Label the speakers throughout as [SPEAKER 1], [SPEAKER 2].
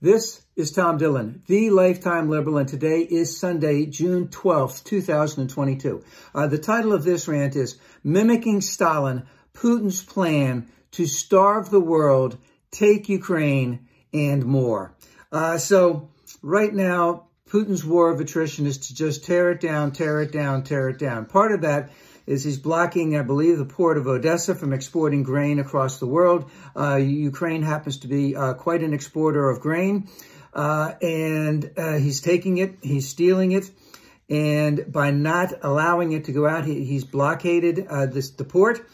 [SPEAKER 1] This is Tom Dillon, the Lifetime Liberal, and today is Sunday, June 12th, 2022. The title of this rant is Mimicking Stalin, Putin's Plan to Starve the World, Take Ukraine, and More. So right now, Putin's war of attrition is to just tear it down, tear it down, tear it down. Part of that is he's blocking, I believe, the port of Odessa from exporting grain across the world. Ukraine happens to be quite an exporter of grain, and he's taking it, he's stealing it, and by not allowing it to go out, he's blockaded the port,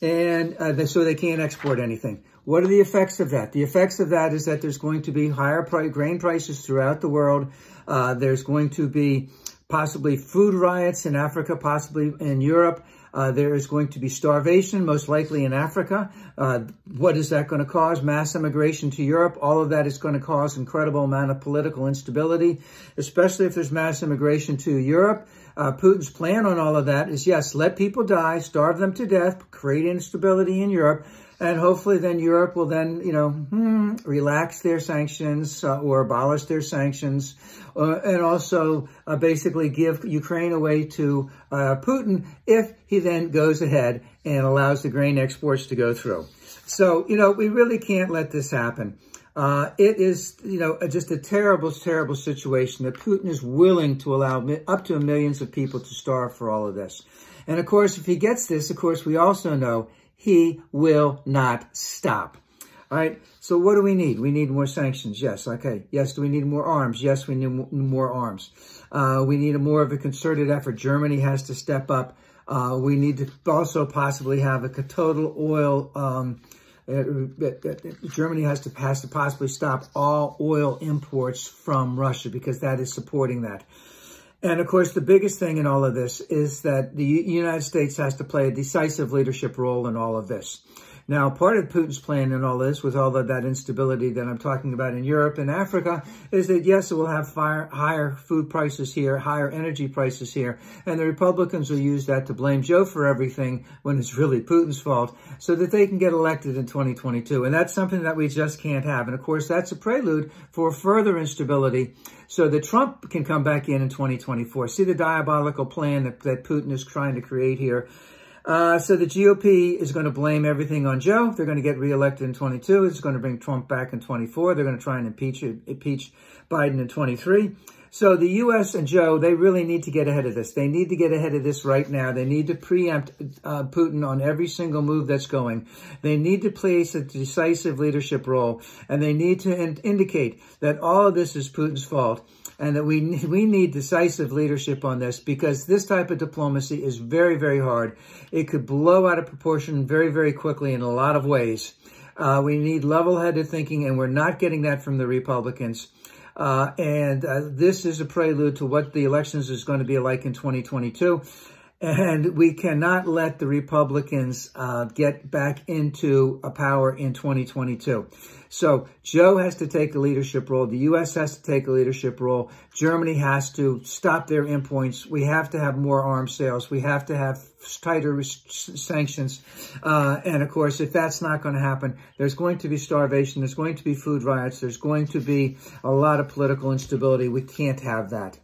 [SPEAKER 1] and so they can't export anything. What are the effects of that? The effects of that is that there's going to be higher grain prices throughout the world. There's going to be possibly food riots in Africa, possibly in Europe. There is going to be starvation, most likely in Africa. What is that going to cause? Mass immigration to Europe. All of that is going to cause incredible amount of political instability, especially if there's mass immigration to Europe. Putin's plan on all of that is, yes, let people die, starve them to death, create instability in Europe, and hopefully then Europe will then, relax their sanctions or abolish their sanctions, and also basically give Ukraine away to Putin if he then goes ahead and allows the grain exports to go through. So, we really can't let this happen. It is, just a terrible, terrible situation that Putin is willing to allow up to millions of people to starve for all of this. And of course, if he gets this, of course, we also know he will not stop. All right. So what do we need? We need more sanctions. Yes. Okay. Yes. Do we need more arms? Yes, we need more arms. We need more of a concerted effort. Germany has to step up. We need to also possibly have a total oil, Germany has to possibly stop all oil imports from Russia because that is supporting that. And of course, the biggest thing in all of this is that the United States has to play a decisive leadership role in all of this. Now, part of Putin's plan in all this, with all of that instability that I'm talking about in Europe and Africa, is that, yes, it will have higher food prices here, higher energy prices here, and the Republicans will use that to blame Joe for everything when it's really Putin's fault, so that they can get elected in 2022. And that's something that we just can't have. And of course, that's a prelude for further instability so that Trump can come back in 2024. See the diabolical plan that Putin is trying to create here. So the GOP is going to blame everything on Joe. They're going to get reelected in 22. It's going to bring Trump back in 24. They're going to try and impeach Biden in 23. So the U.S. and Joe, they really need to get ahead of this. They need to get ahead of this right now. They need to preempt Putin on every single move that's going. They need to place a decisive leadership role, and they need to indicate that all of this is Putin's fault, and that we need decisive leadership on this, because this type of diplomacy is very, very hard. It could blow out of proportion very, very quickly in a lot of ways. We need level-headed thinking, and we're not getting that from the Republicans. This is a prelude to what the elections is going to be like in 2022. And we cannot let the Republicans get back into power in 2022. So Joe has to take a leadership role. The U.S. has to take a leadership role. Germany has to stop their imports. We have to have more arms sales. We have to have tighter sanctions. And of course, if that's not going to happen, there's going to be starvation. There's going to be food riots. There's going to be a lot of political instability. We can't have that.